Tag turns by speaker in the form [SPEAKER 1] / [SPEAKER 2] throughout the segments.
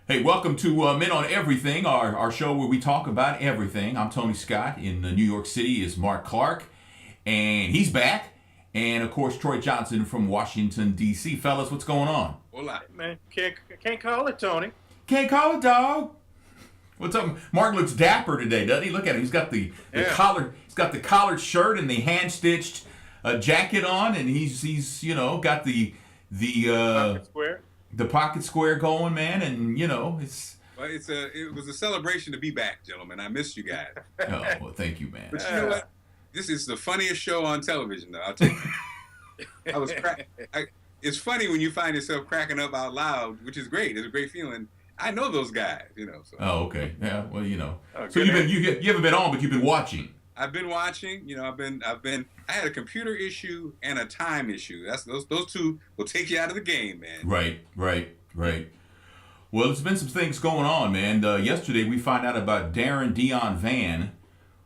[SPEAKER 1] Hey, welcome to Men on Everything, our show where we talk about everything. I'm Tony Scott. In New York City is Mark Clark, and he's back. And of course, Troy Johnson from Washington, D.C. Fellas, what's going on?
[SPEAKER 2] Hola.
[SPEAKER 3] Man, can't call it, Tony.
[SPEAKER 1] Can't call it, dog. What's up? Mark looks dapper today, doesn't he? Look at him. He's got the collar. He's got the collared shirt and the hand stitched jacket on, and he's got the
[SPEAKER 3] Pocket square.
[SPEAKER 1] the pocket square going, man. And it's.
[SPEAKER 2] Well, it was a celebration to be back, gentlemen. I missed you guys.
[SPEAKER 1] Oh, well, thank you, man.
[SPEAKER 2] But you know what? This is the funniest show on television, though. I'll tell you. It's funny when you find yourself cracking up out loud, which is great. It's a great feeling. I know those guys, So.
[SPEAKER 1] Oh, okay. Yeah. Well,
[SPEAKER 3] Oh,
[SPEAKER 1] So you haven't been on, but you've been watching.
[SPEAKER 2] I've been watching. I had a computer issue and a time issue. That's those two will take you out of the game, man.
[SPEAKER 1] Right. Well, there's been some things going on, man. Yesterday we found out about Darren Dion Van,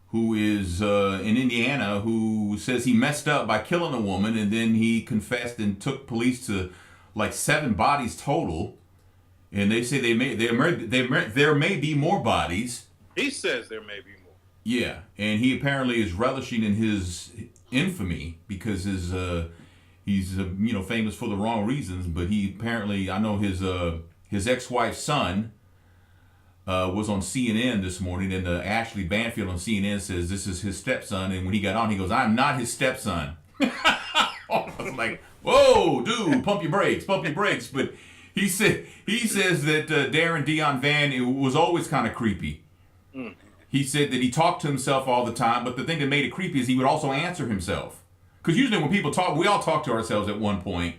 [SPEAKER 1] who is in Indiana, who says he messed up by killing a woman, and then he confessed and took police to like 7 bodies total. And they say there may be more bodies.
[SPEAKER 3] He says there may be more.
[SPEAKER 1] Yeah, and he apparently is relishing in his infamy because he's famous for the wrong reasons. But he apparently, I know his ex-wife's son was on CNN this morning, and Ashley Banfield on CNN says this is his stepson. And when he got on, he goes, "I'm not his stepson." I was like, "Whoa, dude, pump your brakes." But he says that Darren Dion Van, it was always kind of creepy.
[SPEAKER 3] Mm.
[SPEAKER 1] He said that he talked to himself all the time, but the thing that made it creepy is he would also answer himself. Because usually when people talk, we all talk to ourselves at one point,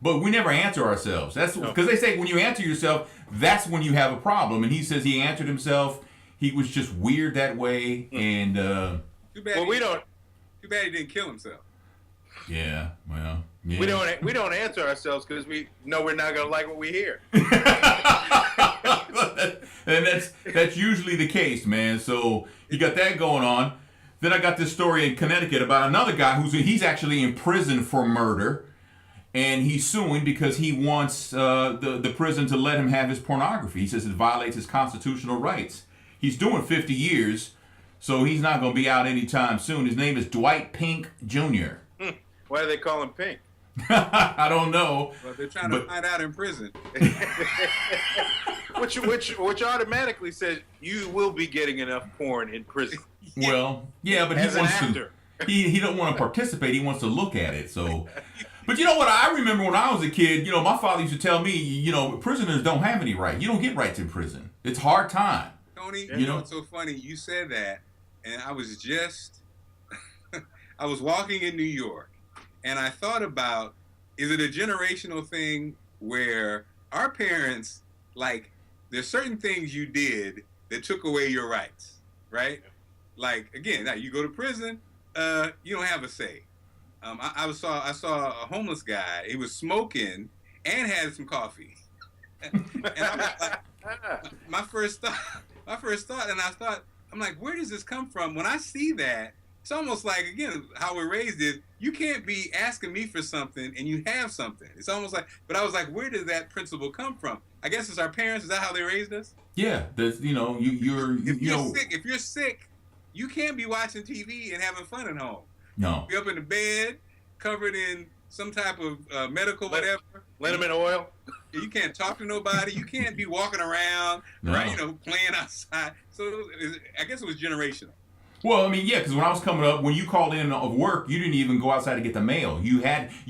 [SPEAKER 1] but we never answer ourselves. That's because they say when you answer yourself, that's when you have a problem. And he says he answered himself. He was just weird that way, and
[SPEAKER 2] Too bad. Too bad he didn't kill himself.
[SPEAKER 1] yeah, well, yeah.
[SPEAKER 3] We don't answer ourselves because we know we're not gonna like what we hear.
[SPEAKER 1] And that's usually the case, man. So you got that going on. Then I got this story in Connecticut about another guy he's actually in prison for murder, and he's suing because he wants the prison to let him have his pornography. He says it violates his constitutional rights. He's doing 50 years, so he's not going to be out anytime soon. His name is Dwight Pink Jr.
[SPEAKER 3] Why do they call him Pink?
[SPEAKER 1] I don't know.
[SPEAKER 2] But they're trying to find out in prison.
[SPEAKER 3] which automatically says you will be getting enough porn in prison.
[SPEAKER 1] Well, yeah, but
[SPEAKER 3] As
[SPEAKER 1] he
[SPEAKER 3] an
[SPEAKER 1] wants
[SPEAKER 3] actor.
[SPEAKER 1] to. He don't want to participate. He wants to look at it. So, but you know what? I remember when I was a kid. My father used to tell me, prisoners don't have any rights. You don't get rights in prison. It's hard time.
[SPEAKER 2] Tony, it's so funny. You said that, and I was I was walking in New York, and I thought about, is it a generational thing where our parents, like, there's certain things you did that took away your rights, right? Like, again, now you go to prison, you don't have a say. I saw a homeless guy. He was smoking and had some coffee. And I was like, my first thought, and I'm like, where does this come from? When I see that, it's almost like, again, how we're raised is, you can't be asking me for something and you have something. It's almost like, but I was like, where did that principle come from? I guess it's our parents. Is that how they raised us?
[SPEAKER 1] Yeah, there's
[SPEAKER 2] If you're sick, you can't be watching TV and having fun at home.
[SPEAKER 1] No.
[SPEAKER 2] Be up in the bed, covered in some type of medical whatever.
[SPEAKER 3] Liniment oil.
[SPEAKER 2] You can't talk to nobody. You can't be walking around,
[SPEAKER 1] No.
[SPEAKER 2] right? Playing outside. So I guess it was generational.
[SPEAKER 1] Well, I mean, yeah, because when I was coming up, when you called in of work, you didn't even go outside to get the mail. You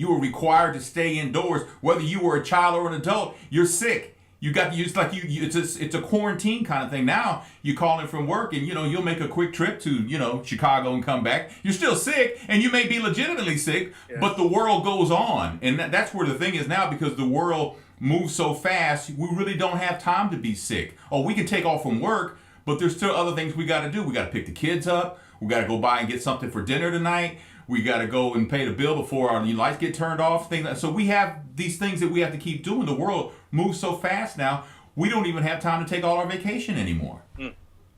[SPEAKER 1] were required to stay indoors, whether you were a child or an adult. You're sick. It's a quarantine kind of thing. Now you call in from work, and you'll make a quick trip to Chicago and come back. You're still sick, and you may be legitimately sick, but the world goes on, and that's where the thing is now, because the world moves so fast. We really don't have time to be sick. Oh, we can take off from work. But there's still other things we got to do. We got to pick the kids up. We got to go by and get something for dinner tonight. We got to go and pay the bill before our lights get turned off. So we have these things that we have to keep doing. The world moves so fast now. We don't even have time to take all our vacation anymore.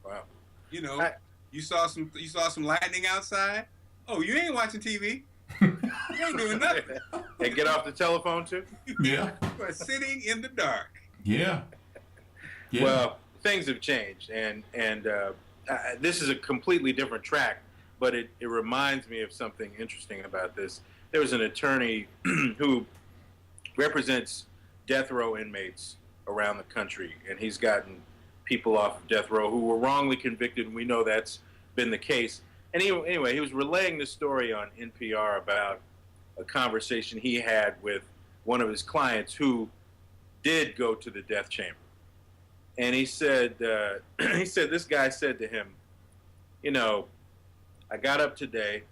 [SPEAKER 3] Wow.
[SPEAKER 2] You saw some lightning outside. Oh, you ain't watching TV. You ain't doing nothing.
[SPEAKER 3] And get off the telephone too.
[SPEAKER 1] Yeah.
[SPEAKER 2] You are sitting in the dark.
[SPEAKER 1] Yeah. Yeah.
[SPEAKER 3] Well, things have changed, and this is a completely different track, but it reminds me of something interesting about this. There was an attorney who represents death row inmates around the country, and he's gotten people off of death row who were wrongly convicted, and we know that's been the case. And anyway, he was relaying this story on NPR about a conversation he had with one of his clients who did go to the death chamber. And he said, this guy said to him, I got up today.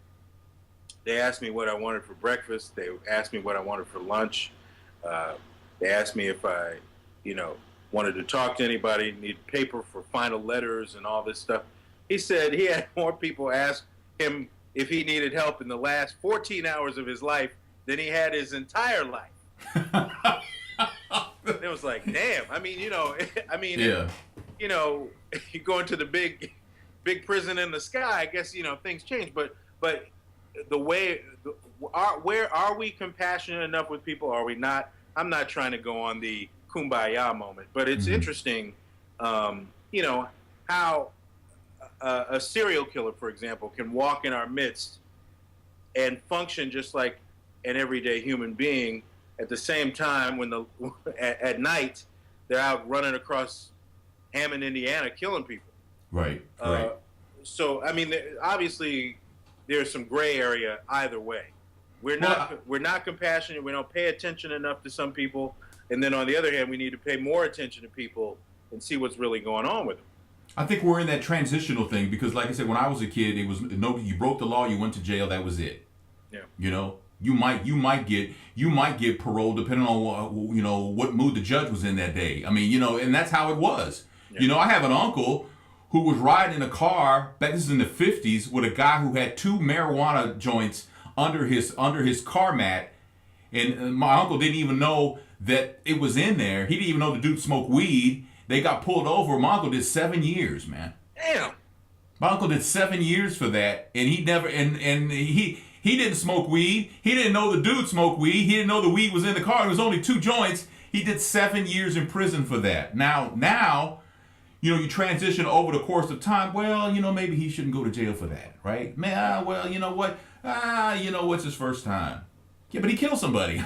[SPEAKER 3] They asked me what I wanted for breakfast. They asked me what I wanted for lunch. They asked me if I, wanted to talk to anybody, need paper for final letters and all this stuff. He said he had more people ask him if he needed help in the last 14 hours of his life than he had his entire life. It was like, damn.
[SPEAKER 1] Yeah.
[SPEAKER 3] You go into the big prison in the sky. I guess things change, but the way, where are we compassionate enough with people? Are we not? I'm not trying to go on the kumbaya moment, but it's interesting, how a serial killer, for example, can walk in our midst and function just like an everyday human being. At the same time, when at night they're out running across Hammond, Indiana, killing people.
[SPEAKER 1] Right.
[SPEAKER 3] So obviously there's some gray area either way. We're not compassionate. We don't pay attention enough to some people, and then on the other hand, we need to pay more attention to people and see what's really going on with them.
[SPEAKER 1] I think we're in that transitional thing because, like I said, when I was a kid, it was you broke the law, you went to jail, that was it.
[SPEAKER 3] Yeah.
[SPEAKER 1] You might get parole depending on what mood the judge was in that day. And that's how it was.
[SPEAKER 3] Yeah.
[SPEAKER 1] I have an uncle who was riding in a car back, this is in the 50s, with a guy who had 2 marijuana joints under his car mat, and my uncle didn't even know that it was in there. He didn't even know the dude smoked weed. They got pulled over. My uncle did 7 years, man.
[SPEAKER 3] Damn.
[SPEAKER 1] My uncle did 7 years for that, and he never and he didn't smoke weed. He didn't know the dude smoked weed. He didn't know the weed was in the car. It was only 2 joints. He did 7 years in prison for that. Now, you transition over the course of time. Well, maybe he shouldn't go to jail for that, right? Man, well, you know what? It's his first time. Yeah, but he killed somebody.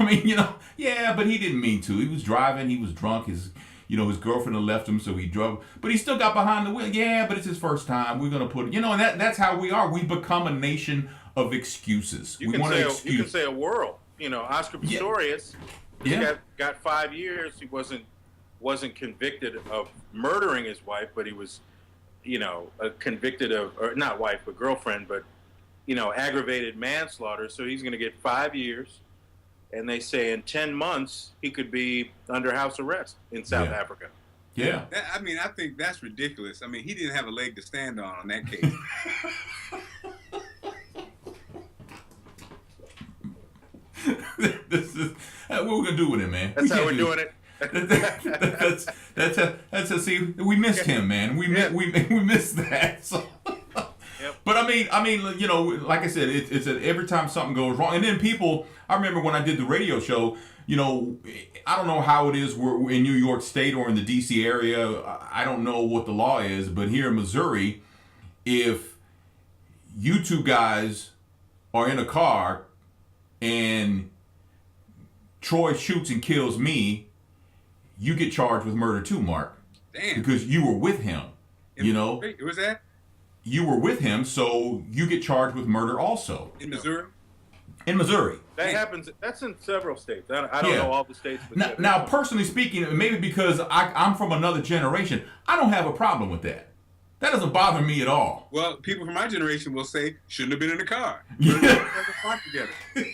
[SPEAKER 1] Yeah, but he didn't mean to. He was driving. He was drunk. His girlfriend had left him, so he drove. But he still got behind the wheel. Yeah, but it's his first time. We're gonna put, and that's how we are. We become a nation of excuses.
[SPEAKER 3] You can say a world. Oscar Pistorius got 5 years. He wasn't convicted of murdering his wife, but he was, convicted of, or not wife, but girlfriend, but aggravated manslaughter. So he's going to get 5 years, and they say in 10 months he could be under house arrest in South Africa.
[SPEAKER 1] Yeah.
[SPEAKER 2] I think that's ridiculous. He didn't have a leg to stand on that case.
[SPEAKER 1] This is what we're gonna do with him, man.
[SPEAKER 3] That's how we're doing it.
[SPEAKER 1] That's a see. We missed him, man. We missed that. So.
[SPEAKER 3] Yep.
[SPEAKER 1] But like I said, it's every time something goes wrong, and then people. I remember when I did the radio show. I don't know how it is. We're in New York State or in the D.C. area. I don't know what the law is, but here in Missouri, if you 2 guys are in a car and Troy shoots and kills me, you get charged with murder too, Mark.
[SPEAKER 2] Damn.
[SPEAKER 1] Because you were with him.
[SPEAKER 2] Wait, was that?
[SPEAKER 1] You were with him, so you get charged with murder also.
[SPEAKER 2] In Missouri?
[SPEAKER 1] In Missouri.
[SPEAKER 3] That happens. That's in several states. I don't know all the states. But
[SPEAKER 1] now, personally speaking, maybe because I'm from another generation, I don't have a problem with that. That doesn't bother me at all.
[SPEAKER 2] Well, people from my generation will say, shouldn't have been in the car.
[SPEAKER 1] Yeah.
[SPEAKER 2] Together,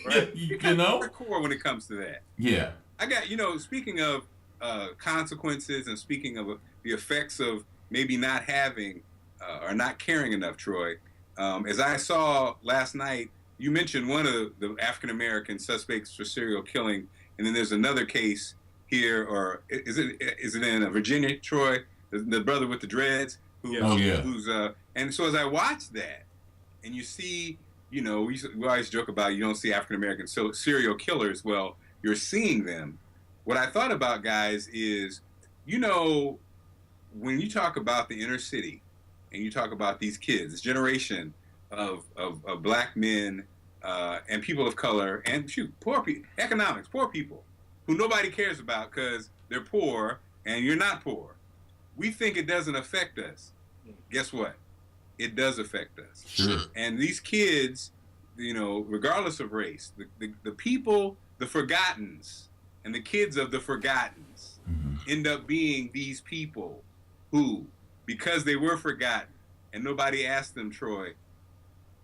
[SPEAKER 2] right?
[SPEAKER 1] You know?
[SPEAKER 2] Hardcore when it comes to that.
[SPEAKER 1] Yeah.
[SPEAKER 2] I got, speaking of consequences and speaking of the effects of maybe not having or not caring enough, Troy, as I saw last night, you mentioned one of the African-American suspects for serial killing, and then there's another case here, or is it in Virginia, Troy, the brother with the dreads? And so as I watched that, and you see, we always joke about you don't see African-American serial killers. Well, you're seeing them. What I thought about, guys, is, when you talk about the inner city and you talk about these kids, this generation of black men and people of color and poor people, poor people who nobody cares about because they're poor and you're not poor. We think it doesn't affect us. Guess what? It does affect us.
[SPEAKER 1] Sure.
[SPEAKER 2] And these kids, regardless of race, the people, the forgottens, and the kids of the forgottens end up being these people who, because they were forgotten and nobody asked them, Troy,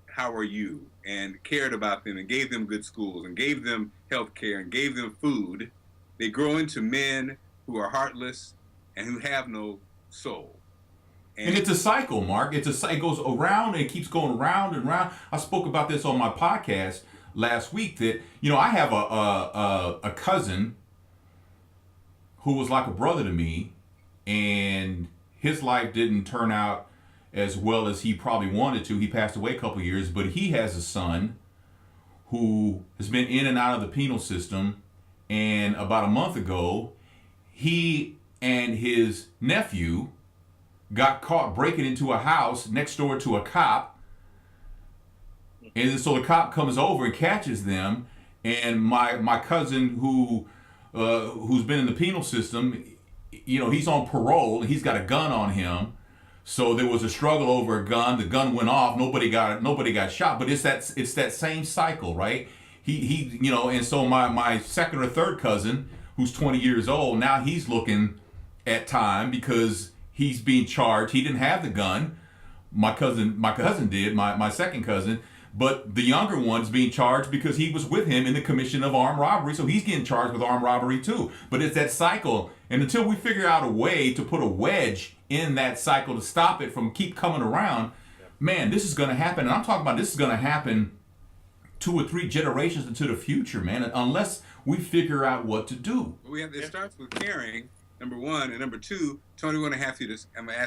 [SPEAKER 2] how are you? And cared about them and gave them good schools and gave them health care and gave them food, they grow into men who are heartless and who have no soul.
[SPEAKER 1] And it's a cycle, Mark. It goes around and it keeps going round and round. I spoke about this on my podcast last week that, I have a cousin who was like a brother to me, and his life didn't turn out as well as he probably wanted to. He passed away a couple of years, but he has a son who has been in and out of the penal system, and about a month ago, he and his nephew got caught breaking into a house next door to a cop. And so the cop comes over and catches them, and my cousin who's been in the penal system, he's on parole and he's got a gun on him. So there was a struggle over a gun. The gun went off. Nobody got shot. But it's that same cycle, right? He and so my second or third cousin, who's 20 years old, now he's looking at time because he's being charged. He didn't have the gun. My cousin did, my second cousin. But the younger one's being charged because he was with him in the commission of armed robbery. So he's getting charged with armed robbery too. But it's that cycle. And until we figure out a way to put a wedge in that cycle to stop it from keep coming around, man, this is going to happen. And I'm talking about this is going to happen 2 or 3 generations into the future, man, unless we figure out what to do.
[SPEAKER 2] It starts with caring, number one. And number two, Tony, I'm going to ask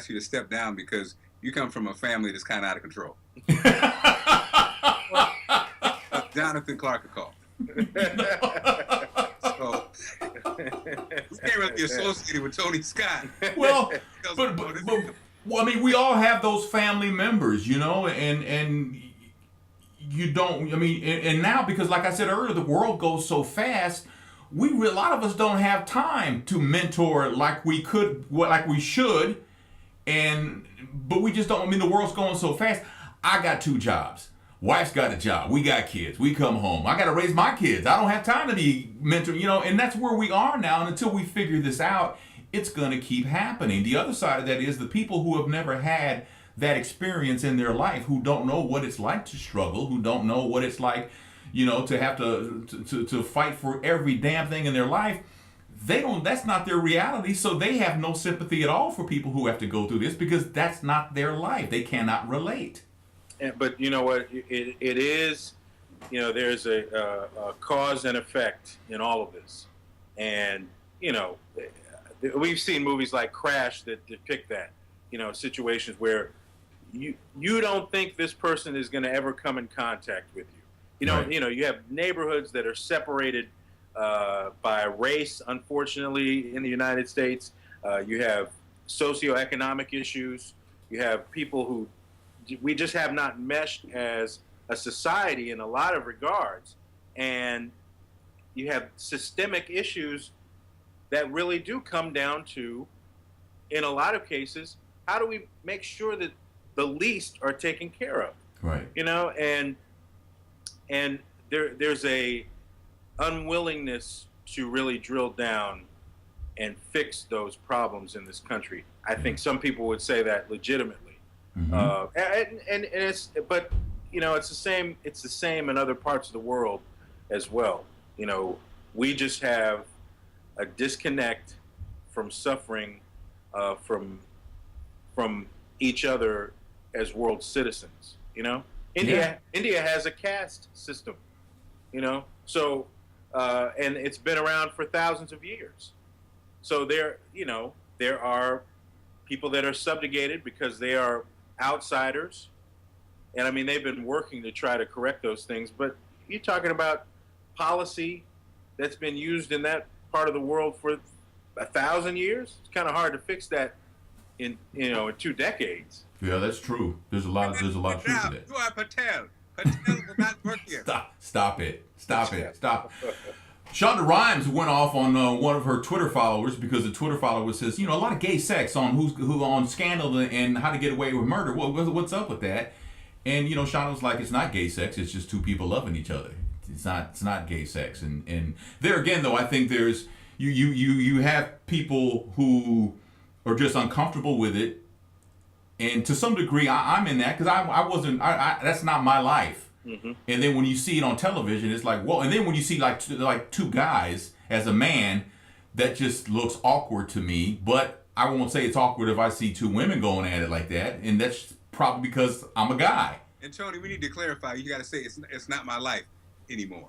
[SPEAKER 2] you to step down because you come from a family that's kind of out of control. Jonathan Clark a call. So we can't really be associated with Tony Scott.
[SPEAKER 1] Well, but I mean, we all have those family members, and you don't. I mean, and now because, like I said earlier, the world goes so fast. A lot of us don't have time to mentor like we should, but we just don't. I mean, the world's going so fast. I got 2 jobs. Wife's got a job. We got kids. We come home. I got to raise my kids. I don't have time to be mentoring, and that's where we are now. And until we figure this out, it's going to keep happening. The other side of that is the people who have never had that experience in their life, who don't know what it's like to struggle, who don't know what it's like, to have to fight for every damn thing in their life. That's not their reality. So they have no sympathy at all for people who have to go through this because that's not their life. They cannot relate.
[SPEAKER 3] But you know what? It is, there's a cause and effect in all of this. And, we've seen movies like Crash that depict that, situations where you don't think this person is going to ever come in contact with you.
[SPEAKER 1] Right.
[SPEAKER 3] You have neighborhoods that are separated by race, unfortunately, in the United States. You have socioeconomic issues. You have people who we just have not meshed as a society in a lot of regards. And you have systemic issues that really do come down to, in a lot of cases, how do we make sure that the least are taken care of?
[SPEAKER 1] Right.
[SPEAKER 3] And there's a unwillingness to really drill down and fix those problems in this country. I think some people would say that legitimately. And it's the same. It's the same in other parts of the world as well. We just have a disconnect from suffering from each other as world citizens. India has a caste system. So and it's been around for thousands of years. So there are people that are subjugated because they are outsiders, and I mean they've been working to try to correct those things, but you're talking about policy that's been used in that part of the world for 1,000 years. It's kind of hard to fix that in 2 decades.
[SPEAKER 1] Yeah, that's true. There's a lot of truth to that.
[SPEAKER 2] You are Patel. Patel will not work here.
[SPEAKER 1] Stop it. Shonda Rhimes went off on one of her Twitter followers because the Twitter follower says, a lot of gay sex on who on Scandal and How to Get Away with Murder. What's up with that? And Shonda was like, it's not gay sex. It's just two people loving each other. It's not gay sex. And there again, though, I think there's you have people who are just uncomfortable with it, and to some degree, I'm in that because I wasn't. That's not my life. Mm-hmm. And then when you see it on television, it's like, whoa. And then when you see like two guys as a man, that just looks awkward to me. But I won't say it's awkward if I see two women going at it like that. And that's probably because I'm a guy.
[SPEAKER 2] And Tony, we need to clarify. You got to say it's not my life anymore.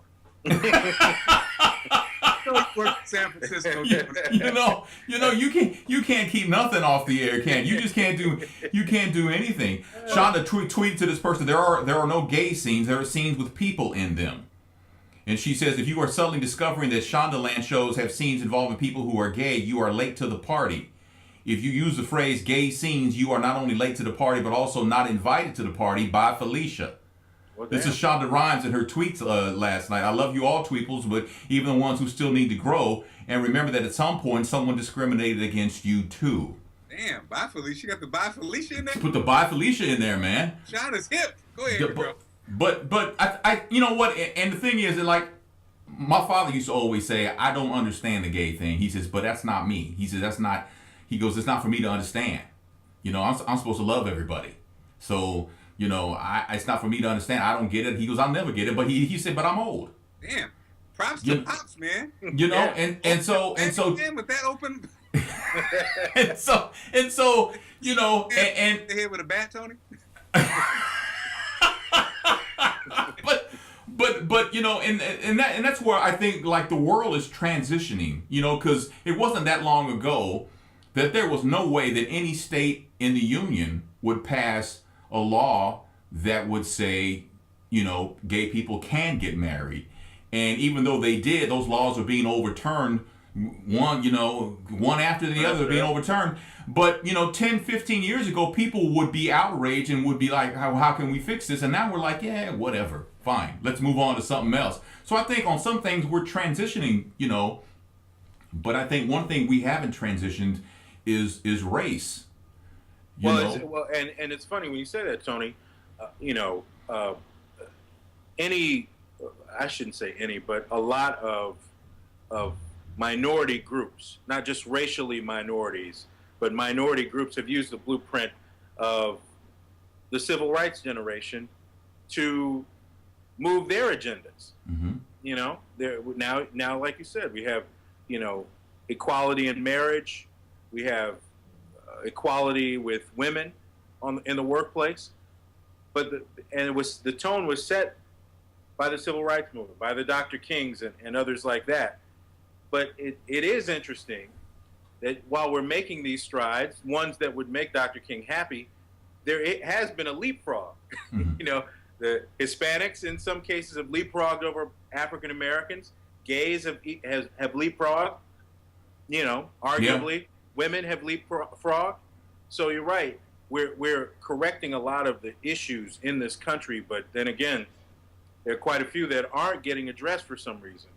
[SPEAKER 2] San Francisco.
[SPEAKER 1] You can't keep nothing off the air, can you? Just can't do anything. Shonda tweeted to this person, there are no gay scenes, there are scenes with people in them. And she says, if you are suddenly discovering that Shondaland shows have scenes involving people who are gay, you are late to the party. If you use the phrase gay scenes, you are not only late to the party, but also not invited to the party. By Felicia. Well, this is Shonda Rhimes in her tweets last night. I love you all, tweeples, but even the ones who still need to grow. And remember that at some point, someone discriminated against you, too.
[SPEAKER 2] Damn, Bye Felicia. You got the Bye Felicia in there?
[SPEAKER 1] Put the Bye Felicia in there, man.
[SPEAKER 2] Shonda's hip. Go ahead, bro.
[SPEAKER 1] But I you know what? And the thing is, like, my father used to always say, I don't understand the gay thing. He says, but that's not me. He says, it's not for me to understand. I'm supposed to love everybody. So... it's not for me to understand. I don't get it. He goes, I'll never get it. But he said, but I'm old.
[SPEAKER 2] Damn. Props to Pops, man.
[SPEAKER 1] And so
[SPEAKER 2] with that open.
[SPEAKER 1] and so
[SPEAKER 2] the head with a bat, Tony.
[SPEAKER 1] but and that's where I think like the world is transitioning. Because it wasn't that long ago that there was no way that any state in the union would pass a law that would say, gay people can get married. And even though they did, those laws are being overturned, one after the other being overturned. But, 10, 15 years ago, people would be outraged and would be like, how can we fix this? And now we're like, yeah, whatever, fine. Let's move on to something else. So I think on some things we're transitioning, but I think one thing we haven't transitioned is race.
[SPEAKER 3] And it's funny when you say that, Tony. I shouldn't say any, but a lot of minority groups, not just racially minorities, but minority groups have used the blueprint of the civil rights generation to move their agendas. Mm-hmm. Now, like you said, we have, equality in marriage. We have equality with women in the workplace, but the tone was set by the civil rights movement, by the Dr. Kings and others like that. But it is interesting that while we're making these strides, ones that would make Dr. King happy, it has been a leapfrog. Mm-hmm. The Hispanics in some cases have leapfrogged over African Americans. Gays have leapfrogged. Arguably. Yeah. Women have leapfrogged. So you're right. We're correcting a lot of the issues in this country, but then again, there are quite a few that aren't getting addressed for some reason.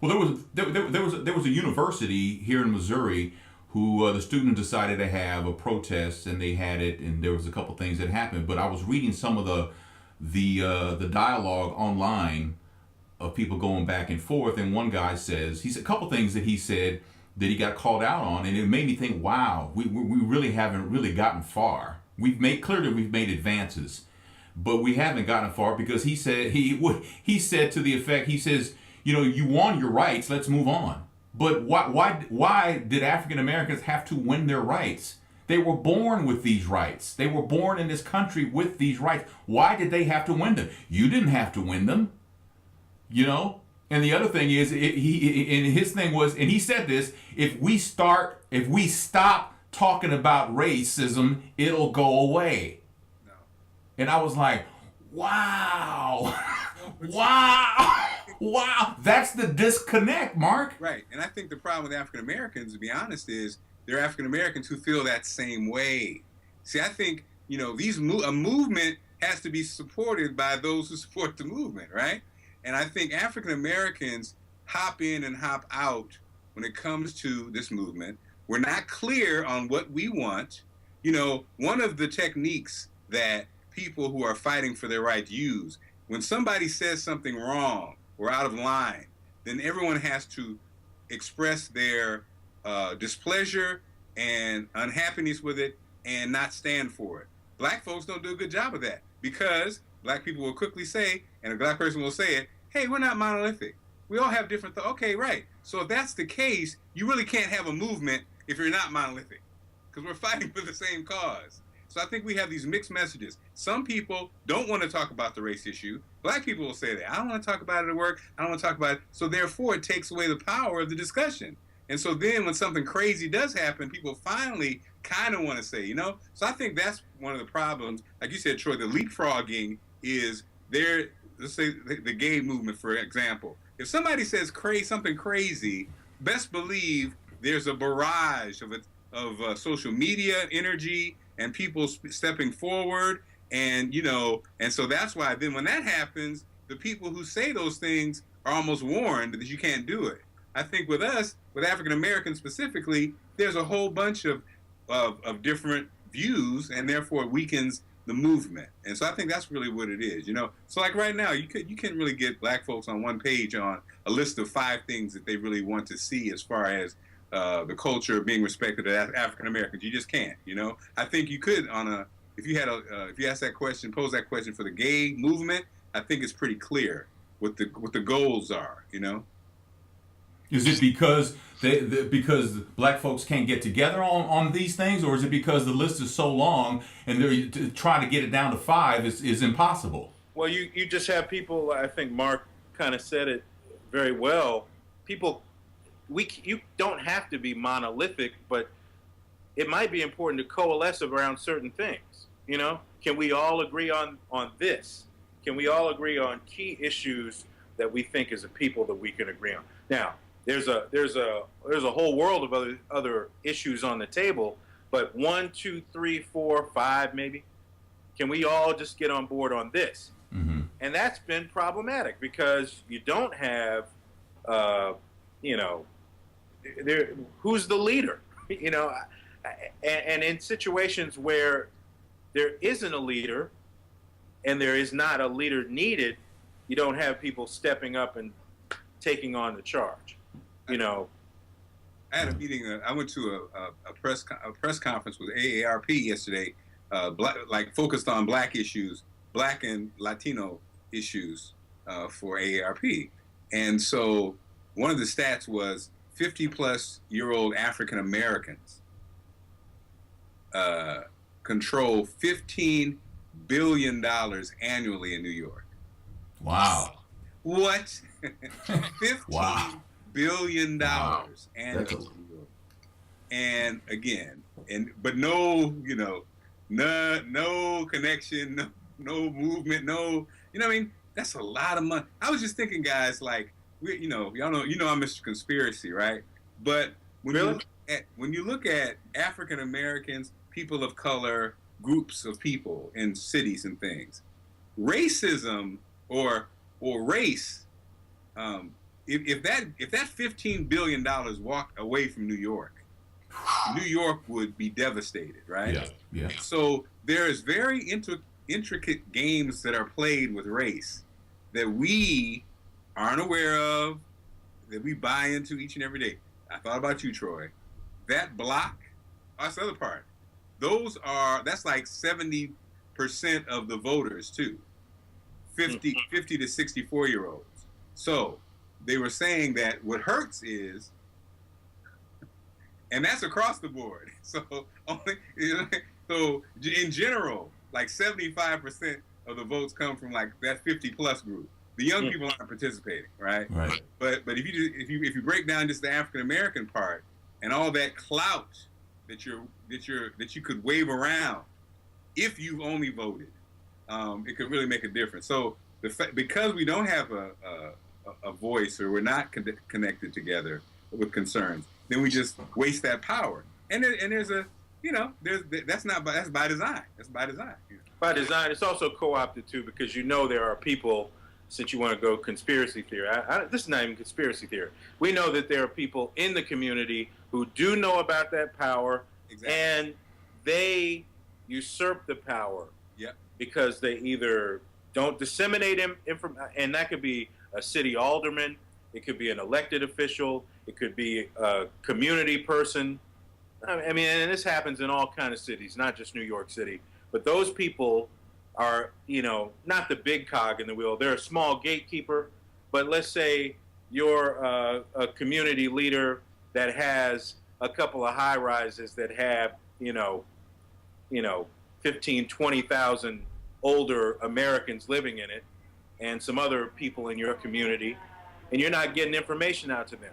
[SPEAKER 1] Well, there was a university here in Missouri who the students decided to have a protest, and they had it, and there was a couple things that happened. But I was reading some of the dialogue online of people going back and forth, and one guy says a couple things that he said that he got called out on, and it made me think, wow, we really haven't really gotten far. We've made advances, but we haven't gotten far because he said to the effect, he says, you won your rights, let's move on. But why did African Americans have to win their rights? They were born with these rights. They were born in this country with these rights. Why did they have to win them? You didn't have to win them. And the other thing is, his thing was, and he said this: if we stop talking about racism, it'll go away. No. And I was like, wow, wow, that's the disconnect, Mark.
[SPEAKER 2] Right, and I think the problem with African Americans, to be honest, is there are African Americans who feel that same way. See, I think, a movement has to be supported by those who support the movement, right? And I think African Americans hop in and hop out when it comes to this movement. We're not clear on what we want. One of the techniques that people who are fighting for their right use, when somebody says something wrong or out of line, then everyone has to express their displeasure and unhappiness with it and not stand for it. Black folks don't do a good job of that because black people will quickly say, and a black person will say it, hey, we're not monolithic. We all have different okay, right. So if that's the case, you really can't have a movement if you're not monolithic because we're fighting for the same cause. So I think we have these mixed messages. Some people don't want to talk about the race issue. Black people will say that. I don't want to talk about it at work. I don't want to talk about it. So therefore, it takes away the power of the discussion. And so then when something crazy does happen, people finally kind of want to say, So I think that's one of the problems. Like you said, Troy, the leapfrogging is there. Let's say the gay movement, for example. If somebody says something crazy, best believe there's a barrage of social media energy and people stepping forward. And, and so that's why then when that happens, the people who say those things are almost warned that you can't do it. I think with us, with African Americans specifically, there's a whole bunch of different views, and therefore it weakens the movement. And so I think that's really what it is, So like right now, you can't really get black folks on one page on a list of 5 things that they really want to see as far as the culture being respected as African Americans. You just can't, I think you could if you ask that question, pose that question for the gay movement, I think it's pretty clear what the goals are,
[SPEAKER 1] Is it because because black folks can't get together on these things, or is it because the list is so long and they're trying to get it down to 5 is impossible?
[SPEAKER 3] Well, you just have people. I think Mark kind of said it very well. People, you don't have to be monolithic, but it might be important to coalesce around certain things. Can we all agree on this? Can we all agree on key issues that we think as a people that we can agree on? Now, there's a whole world of other issues on the table, but 1, 2, 3, 4, 5 maybe. Can we all just get on board on this?
[SPEAKER 1] Mm-hmm.
[SPEAKER 3] And that's been problematic because you don't have, who's the leader? And in situations where there isn't a leader and there is not a leader needed, you don't have people stepping up and taking on the charge. I
[SPEAKER 2] had a meeting. I went to a press conference with AARP yesterday, focused on black issues, black and Latino issues for AARP. And so one of the stats was 50-plus-year-old African Americans control $15 billion annually in New York.
[SPEAKER 1] Wow.
[SPEAKER 2] What? $15 billion annually in New York. And again, but no connection, no movement, that's a lot of money. I was just thinking, guys, like y'all know, I'm Mr. Conspiracy, right? But when you look at African Americans, people of color, groups of people in cities and things, racism or race, if that $15 billion walked away from New York would be devastated, right?
[SPEAKER 1] Yeah.
[SPEAKER 2] So there's very intricate games that are played with race that we aren't aware of, that we buy into each and every day. I thought about you, Troy. That block, that's the other part. That's like 70% of the voters too. 50 to 64-year-olds. So they were saying that what hurts is, and that's across the board. So in general, like 75% of the votes come from like that 50-plus group. The young people aren't participating, right?
[SPEAKER 1] Right.
[SPEAKER 2] But if you break down just the African American part and all that clout that you could wave around, if you've only voted, it could really make a difference. So because we don't have a voice, or we're not connected together with concerns, then we just waste that power. and there's a, that's not by, that's by design. That's by design.
[SPEAKER 3] By design, it's also co-opted too, because there are people. Since you want to go conspiracy theory, this is not even conspiracy theory. We know that there are people in the community who do know about that power, exactly. And they usurp the power.
[SPEAKER 2] Yep. Because
[SPEAKER 3] they either don't disseminate information, and that could be a city alderman, it could be an elected official, it could be a community person. I mean, and this happens in all kinds of cities, not just New York City. But those people are, not the big cog in the wheel. They're a small gatekeeper. But let's say you're a community leader that has a couple of high rises that have, 15, 20,000 older Americans living in it, and some other people in your community, and you're not getting information out to them,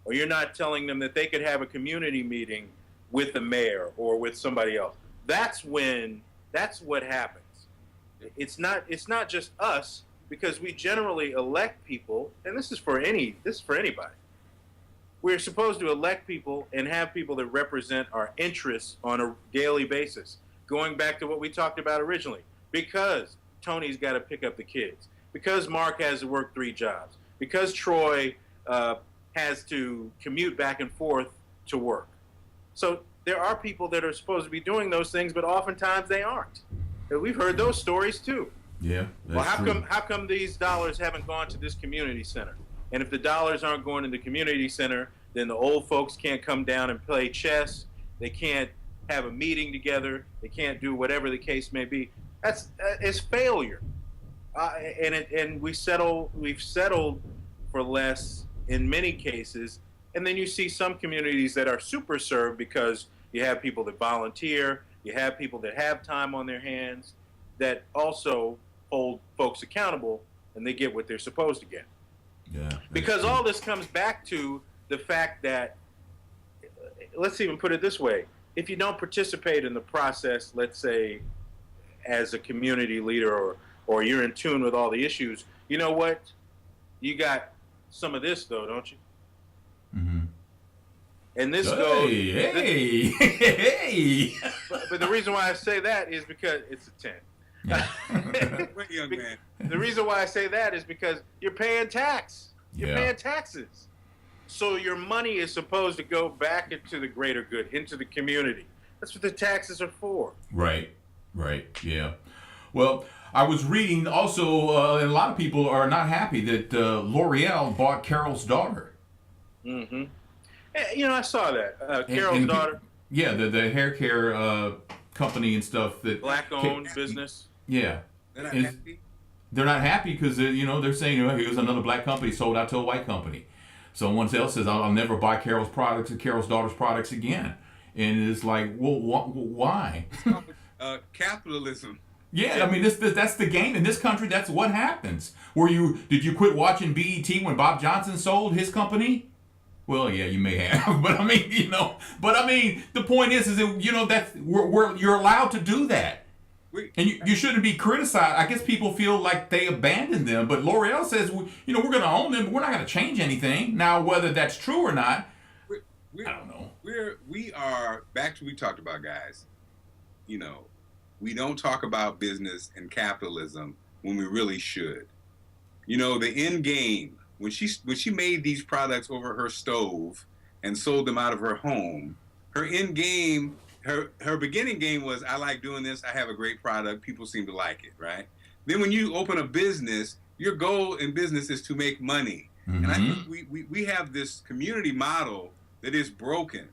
[SPEAKER 3] or you're not telling them that they could have a community meeting with the mayor or with somebody else. That's what happens. It's not just us, because we generally elect people, and this is for anybody. We're supposed to elect people and have people that represent our interests on a daily basis. Going back to what we talked about originally, because Tony's got to pick up the kids, because Mark has to work 3 jobs, because Troy has to commute back and forth to work. So there are people that are supposed to be doing those things, but oftentimes they aren't. And we've heard those stories too.
[SPEAKER 1] Yeah.
[SPEAKER 3] Well, how come these dollars haven't gone to this community center? And if the dollars aren't going to the community center, then the old folks can't come down and play chess. They can't have a meeting together. They can't do whatever the case may be. It's failure. And we've settled for less in many cases. And then you see some communities that are super served because you have people that volunteer, you have people that have time on their hands that also hold folks accountable, and they get what they're supposed to get.
[SPEAKER 1] Yeah.
[SPEAKER 3] Because all this comes back to the fact that, let's even put it this way, if you don't participate in the process, let's say as a community leader or you're in tune with all the issues, you know what? You got some of this though, don't you? Mm-hmm. And this goes...
[SPEAKER 1] Hey!
[SPEAKER 3] But the reason why I say that is because it's a 10.
[SPEAKER 1] Yeah.
[SPEAKER 2] Young man.
[SPEAKER 3] The reason why I say that is because you're paying tax. You're paying taxes. So your money is supposed to go back into the greater good, into the community. That's what the taxes are for.
[SPEAKER 1] Right, yeah. Well, I was reading also, and a lot of people are not happy that L'Oreal bought Carol's daughter.
[SPEAKER 3] Mm-hmm. I saw that. Carol's daughter.
[SPEAKER 1] Yeah, the hair care company and stuff. That
[SPEAKER 3] Black-owned business.
[SPEAKER 1] Yeah.
[SPEAKER 2] They're not happy?
[SPEAKER 1] They're not happy because, they're saying, here's another black company sold out to a white company. Someone else says, I'll never buy Carol's products or Carol's daughter's products again. And it's like, well, why?
[SPEAKER 2] Capitalism.
[SPEAKER 1] Yeah, I mean, that's the game in this country. That's what happens. Did you quit watching BET when Bob Johnson sold his company? Well, yeah, you may have, but I mean, the point is that that's you're allowed to do that, and you shouldn't be criticized. I guess people feel like they abandoned them, but L'Oreal says, we're going to own them, but we're not going to change anything. Now, whether that's true or not, I don't know.
[SPEAKER 2] We are back to we talked about, guys. We don't talk about business and capitalism when we really should. The end game. When she made these products over her stove and sold them out of her home, her end game, her beginning game was, I like doing this, I have a great product, people seem to like it, right? Then when you open a business, your goal in business is to make money. Mm-hmm. And I think we have this community model that is broken.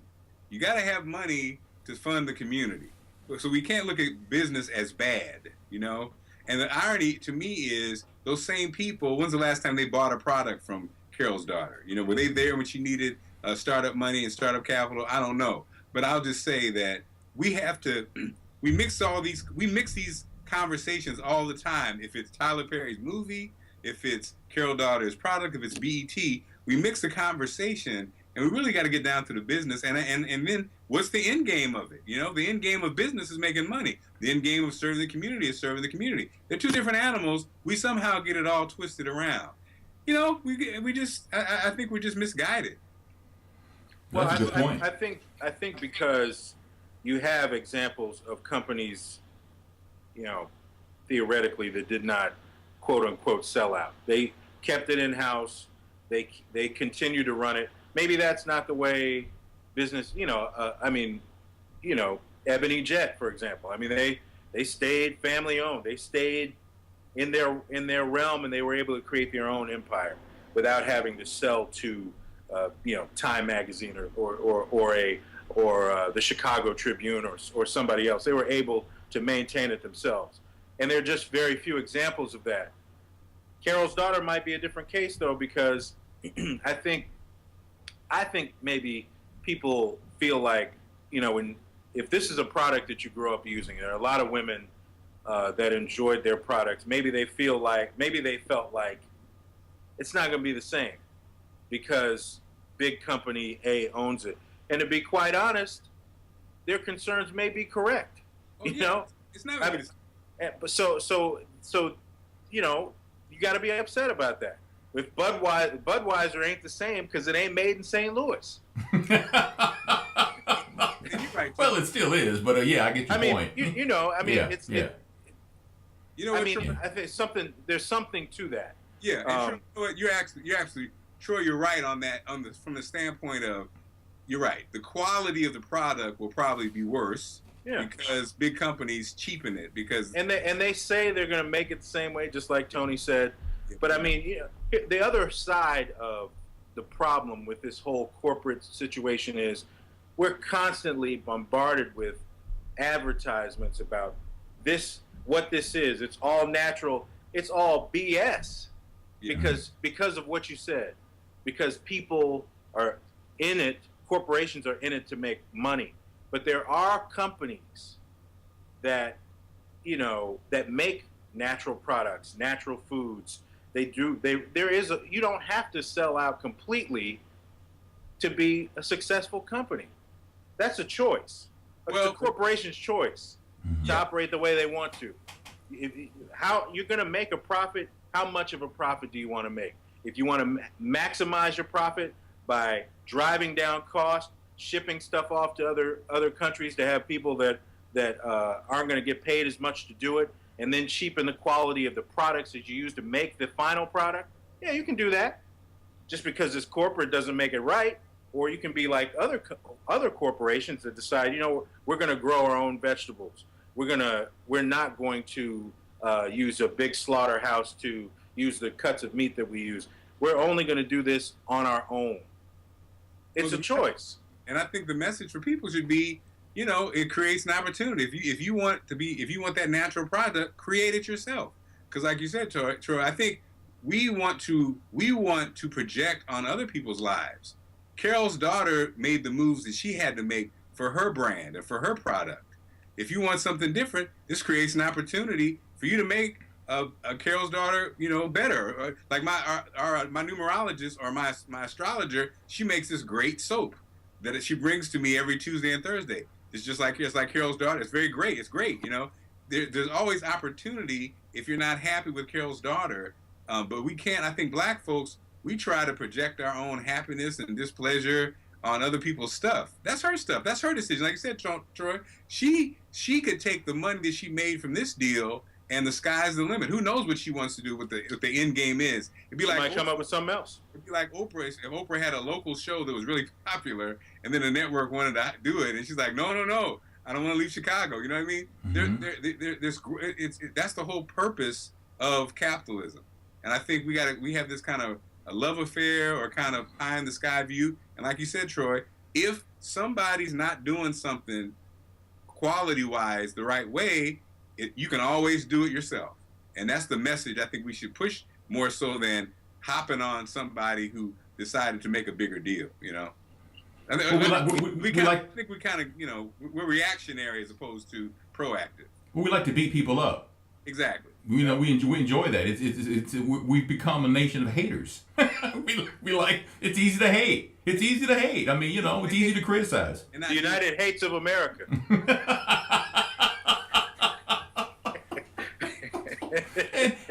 [SPEAKER 2] You got to have money to fund the community. So we can't look at business as bad, And the irony to me is those same people, when's the last time they bought a product from Carol's daughter? Were they there when she needed startup money and startup capital? I don't know. But I'll just say that we mix these conversations all the time. If it's Tyler Perry's movie, if it's Carol's daughter's product, if it's BET, we mix the conversation, and we really got to get down to the business. And then what's the end game of it? The end game of business is making money. The end game of serving the community is serving the community. They're two different animals. We somehow get it all twisted around. I think we're just misguided.
[SPEAKER 3] Well,
[SPEAKER 1] That's a good point.
[SPEAKER 3] I think because you have examples of companies, you know, theoretically that did not quote unquote sell out. They kept it in house. They continue to run it. Maybe that's not the way business. Ebony Jet, for example. I mean, they stayed family owned. They stayed in their realm, and they were able to create their own empire without having to sell to Time Magazine or the Chicago Tribune or somebody else. They were able to maintain it themselves. And there are just very few examples of that. Carol's Daughter might be a different case, though, because I think maybe people feel like, if this is a product that you grow up using, there are a lot of women that enjoyed their products. Maybe they felt like it's not going to be the same because big company A owns it. And to be quite honest, their concerns may be correct. It's
[SPEAKER 2] not.
[SPEAKER 3] I mean, so you got to be upset about that. With Budweiser ain't the same because it ain't made in St. Louis.
[SPEAKER 1] Well, it still is, but I get your point.
[SPEAKER 3] I think there's something to that.
[SPEAKER 2] Yeah, you're actually Troy, you're right on that. From the standpoint of, you're right. The quality of the product will probably be worse because big companies cheapen it and
[SPEAKER 3] they say they're going to make it the same way, just like Tony said. But I mean, the other side of the problem with this whole corporate situation is we're constantly bombarded with advertisements about what this is. It's all natural. It's all BS because of what you said. Because people are in it, corporations are in it to make money. But there are companies that make natural products, natural foods. You don't have to sell out completely to be a successful company. That's a choice. It's a corporation's choice to operate the way they want to. How you're going to make a profit? How much of a profit do you want to make? If you want to maximize your profit by driving down cost, shipping stuff off to other countries to have people that aren't going to get paid as much to do it, and then cheapen the quality of the products that you use to make the final product, you can do that. Just because this corporate doesn't make it right. Or you can be like other corporations that decide, we're going to grow our own vegetables. We're not going to use a big slaughterhouse to use the cuts of meat that we use. We're only going to do this on our own. It's a choice.
[SPEAKER 2] And I think the message for people should be, it creates an opportunity. If you want that natural product, create it yourself. Because like you said, Troy, I think we want to project on other people's lives. Carol's Daughter made the moves that she had to make for her brand and for her product. If you want something different, this creates an opportunity for you to make a Carol's Daughter, better. Like my numerologist or my astrologer, she makes this great soap that she brings to me every Tuesday and Thursday. It's like Carol's Daughter. It's very great. It's great. There's always opportunity if you're not happy with Carol's Daughter. But we can't. I think black folks, we try to project our own happiness and displeasure on other people's stuff. That's her stuff. That's her decision. Like you said, Troy, she could take the money that she made from this deal, and the sky's the limit. Who knows what she wants to do, what the end game is? It'd be
[SPEAKER 3] she
[SPEAKER 2] like
[SPEAKER 3] might come up with something else.
[SPEAKER 2] It'd be like Oprah. If Oprah had a local show that was really popular, and then the network wanted to do it, and she's like, no, I don't want to leave Chicago. You know what I mean? Mm-hmm. That's the whole purpose of capitalism. And I think we have this kind of a love affair or kind of pie in the sky view. And like you said, Troy, if somebody's not doing something quality-wise the right way, you can always do it yourself. And that's the message I think we should push more so than hopping on somebody who decided to make a bigger deal, I think we kind of, we're reactionary as opposed to proactive.
[SPEAKER 1] Well, we like to beat people up.
[SPEAKER 2] Exactly.
[SPEAKER 1] We enjoy that. We've become a nation of haters. we like, it's easy to hate. It's easy to hate. I mean, it's easy to criticize.
[SPEAKER 3] The United Hates of America.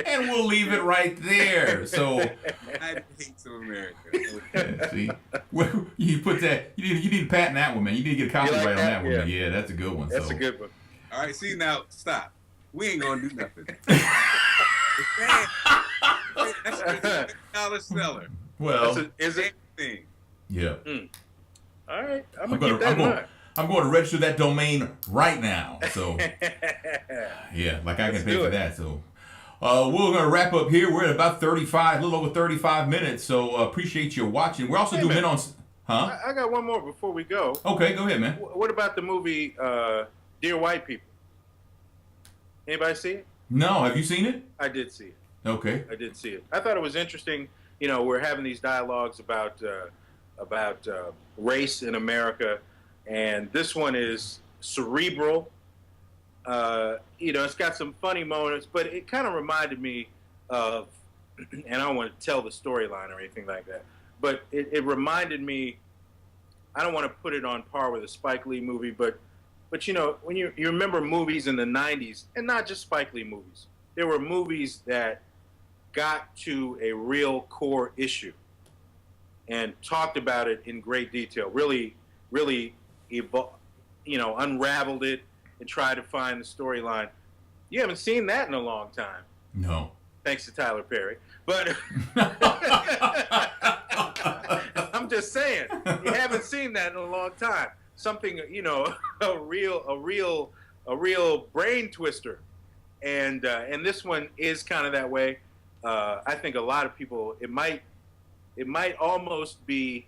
[SPEAKER 1] and we'll leave it right there. So,
[SPEAKER 2] United Hates of America.
[SPEAKER 1] See, You put that. You need to patent that one, man. You need to get a copyright on that one.
[SPEAKER 3] Yeah.
[SPEAKER 1] Yeah, that's a good one.
[SPEAKER 3] That's a good one.
[SPEAKER 2] All right, see now, stop. We ain't gonna do nothing. That's a $1 seller.
[SPEAKER 1] Well,
[SPEAKER 3] is it?
[SPEAKER 2] Thing.
[SPEAKER 1] Yeah.
[SPEAKER 3] All right, I'm gonna keep that in mind.
[SPEAKER 1] I'm going to register that domain right now. So, yeah, like I can pay for that. So, we're going to wrap up here. We're at about a little over 35 minutes. So, appreciate you watching. We're also doing on. Huh?
[SPEAKER 3] I got one more before we go.
[SPEAKER 1] Okay, go ahead, man.
[SPEAKER 3] What about the movie Dear White People? Anybody see it?
[SPEAKER 1] No, have you seen it?
[SPEAKER 3] I did see it.
[SPEAKER 1] Okay.
[SPEAKER 3] I did see it. I thought it was interesting. You know, we're having these dialogues about race in America, and this one is cerebral. You know, it's got some funny moments, but it kind of reminded me of, and I don't want to tell the storyline or anything like that, but it reminded me. I don't want to put it on par with a Spike Lee movie, but you know, when you remember movies in the 90s, and not just Spike Lee movies, there were movies that got to a real core issue and talked about it in great detail, really unraveled it and tried to find the storyline. You haven't seen that in a long time.
[SPEAKER 1] No.
[SPEAKER 3] Thanks to Tyler Perry. But I'm just saying, you haven't seen that in a long time. Something, you know, a real brain twister. And this one is kind of that way. I think a lot of people, it might almost be,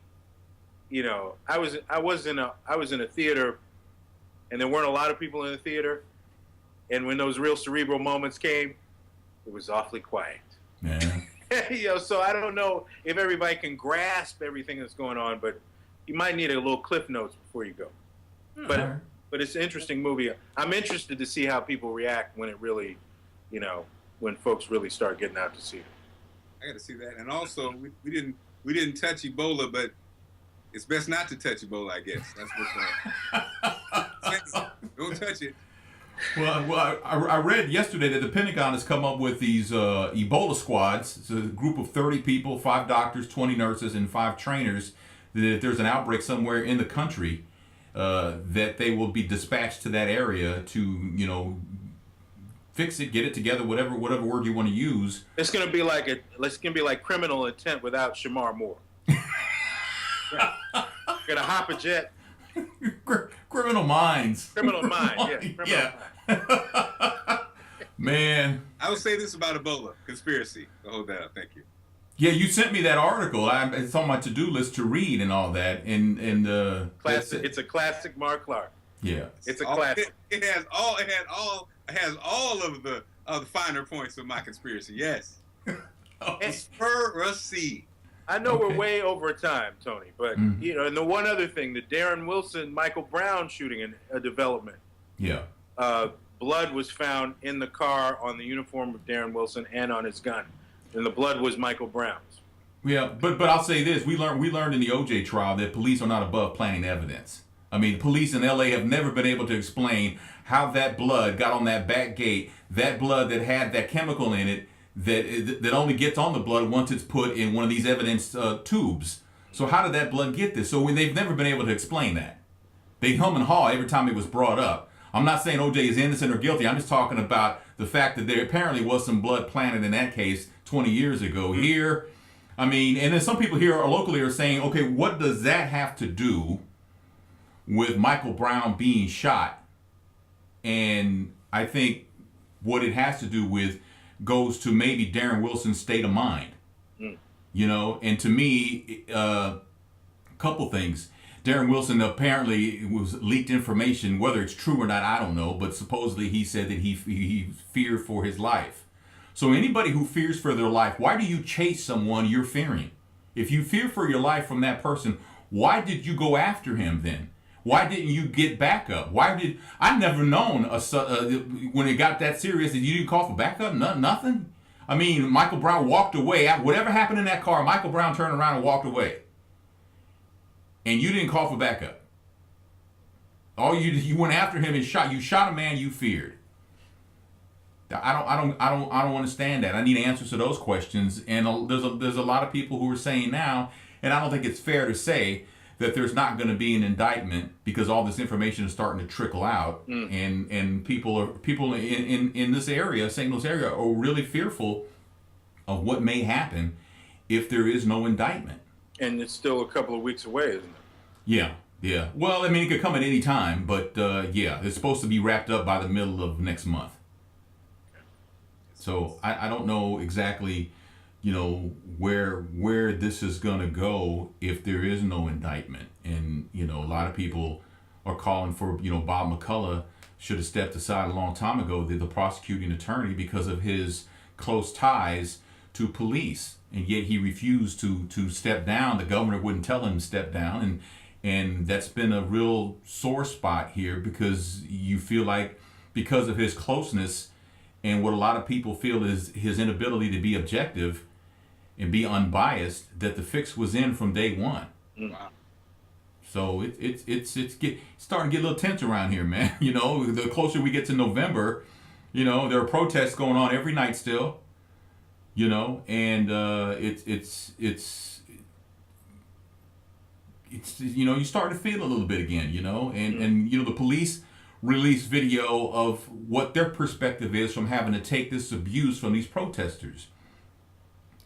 [SPEAKER 3] you know, I was in a theater, and there weren't a lot of people in the theater, and when those real cerebral moments came, it was awfully quiet.
[SPEAKER 1] Yeah.
[SPEAKER 3] You know, so I don't know if everybody can grasp everything that's going on, but you might need a little cliff notes before you go. But it's an interesting movie. I'm interested to see how people react when it really, you know, when folks really start getting out to see it.
[SPEAKER 2] I got to see that. And also, we didn't touch Ebola, but it's best not to touch Ebola, I guess. That's what's don't touch it.
[SPEAKER 1] Well, I read yesterday that the Pentagon has come up with these Ebola squads. It's a group of 30 people, 5 doctors, 20 nurses, and 5 trainers. That if there's an outbreak somewhere in the country, that they will be dispatched to that area to, you know, fix it, get it together, whatever word you want to use.
[SPEAKER 3] It's gonna be like Criminal Intent without Shamar Moore. Gonna hop a jet.
[SPEAKER 1] Criminal Minds.
[SPEAKER 3] Criminal Mind, yeah.
[SPEAKER 1] Yeah. Man.
[SPEAKER 2] I would say this about Ebola conspiracy. So hold that up. Thank you.
[SPEAKER 1] Yeah, you sent me that article. It's on my to-do list to read and all that. And
[SPEAKER 3] classic. It's a classic, Mark Clark.
[SPEAKER 1] Yeah,
[SPEAKER 3] it's a classic.
[SPEAKER 2] It has all of the finer points of my conspiracy. Yes. Conspiracy.
[SPEAKER 3] I know we're way over time, Tony, but you know, and the one other thing, the Darren Wilson, Michael Brown shooting in a development.
[SPEAKER 1] Yeah.
[SPEAKER 3] Blood was found in the car on the uniform of Darren Wilson and on his gun, and the blood was Michael Brown's.
[SPEAKER 1] Yeah, but I'll say this: we learned in the OJ trial that police are not above planting evidence. I mean, police in LA have never been able to explain how that blood got on that back gate, that blood that had that chemical in it that only gets on the blood once it's put in one of these evidence tubes. So how did that blood get this? So they've never been able to explain that. They hum and haw every time it was brought up. I'm not saying OJ is innocent or guilty. I'm just talking about the fact that there apparently was some blood planted in that case 20 years ago. Here, I mean, and then some people here locally are saying, okay, what does that have to do with Michael Brown being shot? And I think what it has to do with goes to maybe Darren Wilson's state of mind. You know, and to me, a couple things. Darren Wilson apparently was leaked information, whether it's true or not, I don't know, but supposedly he said that he feared for his life. So anybody who fears for their life, why do you chase someone you're fearing? If you fear for your life from that person, why did you go after him then? Why didn't you get backup? I never known when it got that serious that you didn't call for backup? Nothing? I mean, Michael Brown walked away. Whatever happened in that car, Michael Brown turned around and walked away. And you didn't call for backup. You went after him and shot. You shot a man you feared. I don't understand that. I need answers to those questions. And there's a lot of people who are saying now, and I don't think it's fair to say that there's not going to be an indictment because all this information is starting to trickle out, and people in this area, St. Louis area, are really fearful of what may happen if there is no indictment.
[SPEAKER 3] And it's still a couple of weeks away, isn't it?
[SPEAKER 1] Yeah. Yeah. Well, I mean, it could come at any time, but yeah, it's supposed to be wrapped up by the middle of next month. So I don't know exactly, where this is going to go if there is no indictment. And, a lot of people are calling for, Bob McCullough should have stepped aside a long time ago, the prosecuting attorney, because of his close ties to police. And yet he refused to step down. The governor wouldn't tell him to step down. And that's been a real sore spot here, because you feel like because of his closeness and what a lot of people feel is his inability to be objective and be unbiased, that the fix was in from day one.
[SPEAKER 2] Wow.
[SPEAKER 1] So it's starting to get a little tense around here, man. The closer we get to November, there are protests going on every night still. And it's you start to feel a little bit again, and the police release video of what their perspective is from having to take this abuse from these protesters.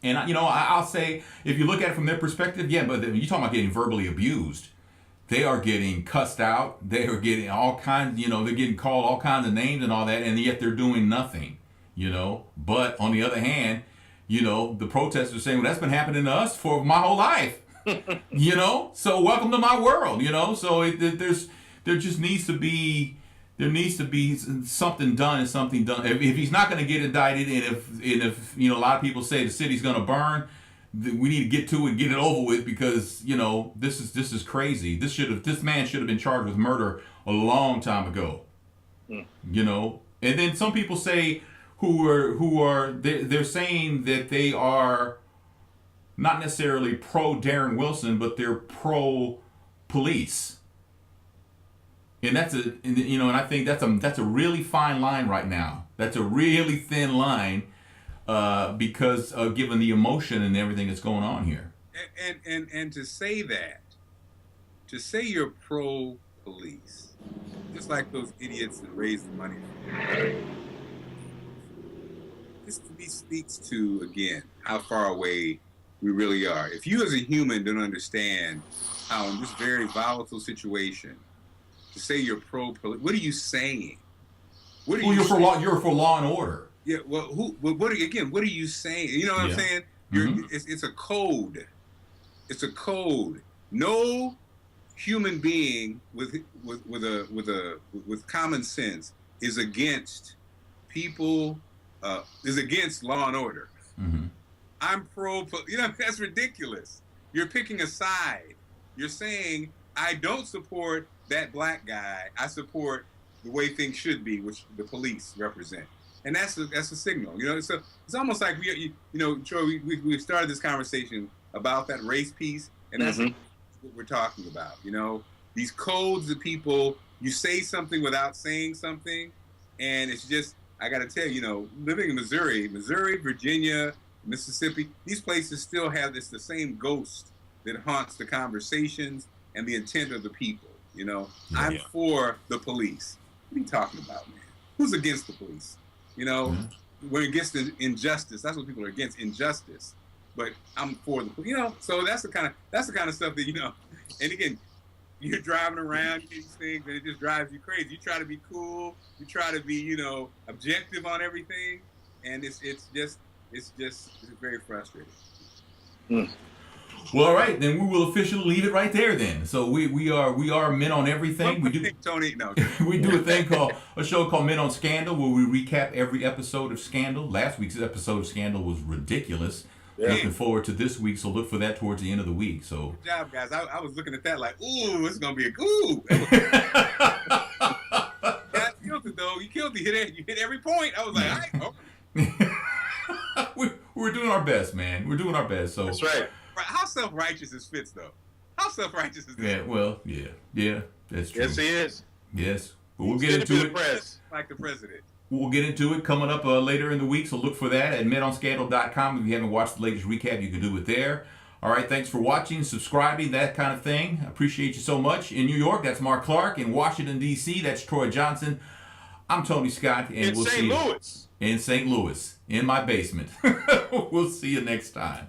[SPEAKER 1] And I'll say, if you look at it from their perspective, yeah, but you're talking about getting verbally abused. They are getting cussed out. They are getting all kinds, they're getting called all kinds of names and all that, and yet they're doing nothing, But on the other hand, the protesters are saying, well, that's been happening to us for my whole life. So welcome to my world. So there just needs to be something done, and something done. If he's not going to get indicted, and if a lot of people say the city's going to burn, we need to get to it and get it over with, because this is crazy. This man should have been charged with murder a long time ago. And then some people say they're saying that they are not necessarily pro Darren Wilson, but they're pro police. And and I think that's a really fine line right now. That's a really thin line, because given the emotion and everything that's going on here.
[SPEAKER 2] And to say you're pro police, just like those idiots that raise the money. This to me speaks to, again, how far away we really are. If you as a human don't understand how in this very volatile situation, to say you're pro-police, what are you saying?
[SPEAKER 1] You're for law and order.
[SPEAKER 2] Yeah. Well, what are you saying? You know what I'm saying? It's a code. It's a code. No human being with common sense is against people. Is against law and order.
[SPEAKER 1] Mm-hmm.
[SPEAKER 2] I'm pro. That's ridiculous. You're picking a side. You're saying, I don't support that black guy. I support the way things should be, which the police represent. And that's a signal. It's almost like Troy, we started this conversation about that race piece, and that's what we're talking about. These codes that people, you say something without saying something, and it's just, I got to tell you, living in Missouri, Virginia, Mississippi, these places still have the same ghost that haunts the conversations and the intent of the people. I'm for the police. What are you talking about, man? Who's against the police? We're against the injustice. That's what people are against, injustice. But I'm for the police. So that's the kind of stuff that And again, you're driving around, you do these things, and it just drives you crazy. You try to be cool, you try to be, objective on everything, and it's very frustrating.
[SPEAKER 1] Well, all right, then we will officially leave it right there. Then, so we are Men on Everything. We do
[SPEAKER 2] Tony. No,
[SPEAKER 1] we do a show called Men on Scandal, where we recap every episode of Scandal. Last week's episode of Scandal was ridiculous. Yeah. Looking forward to this week, so look for that towards the end of the week. So
[SPEAKER 2] good job, guys. I was looking at that like, ooh, it's gonna be a ooh. Yeah, you killed it though. You killed it. You hit every point. I was like,
[SPEAKER 1] we're doing our best, man. We're doing our best. So
[SPEAKER 3] that's right.
[SPEAKER 2] How self-righteous is Fitz though? How self-righteous is this?
[SPEAKER 1] Yeah. Well, yeah. That's true.
[SPEAKER 3] Yes, he is.
[SPEAKER 1] Yes, but we'll get into it.
[SPEAKER 2] Like the president.
[SPEAKER 1] We'll get into it coming up later in the week, so look for that at menonscandal.com. If you haven't watched the latest recap, you can do it there. All right, thanks for watching, subscribing, that kind of thing. Appreciate you so much. In New York, that's Mark Clark. In Washington, D.C., that's Troy Johnson. I'm Tony Scott, and
[SPEAKER 3] In
[SPEAKER 1] we'll
[SPEAKER 3] St.
[SPEAKER 1] see you
[SPEAKER 3] Louis.
[SPEAKER 1] in St. Louis, in my basement. We'll see you next time.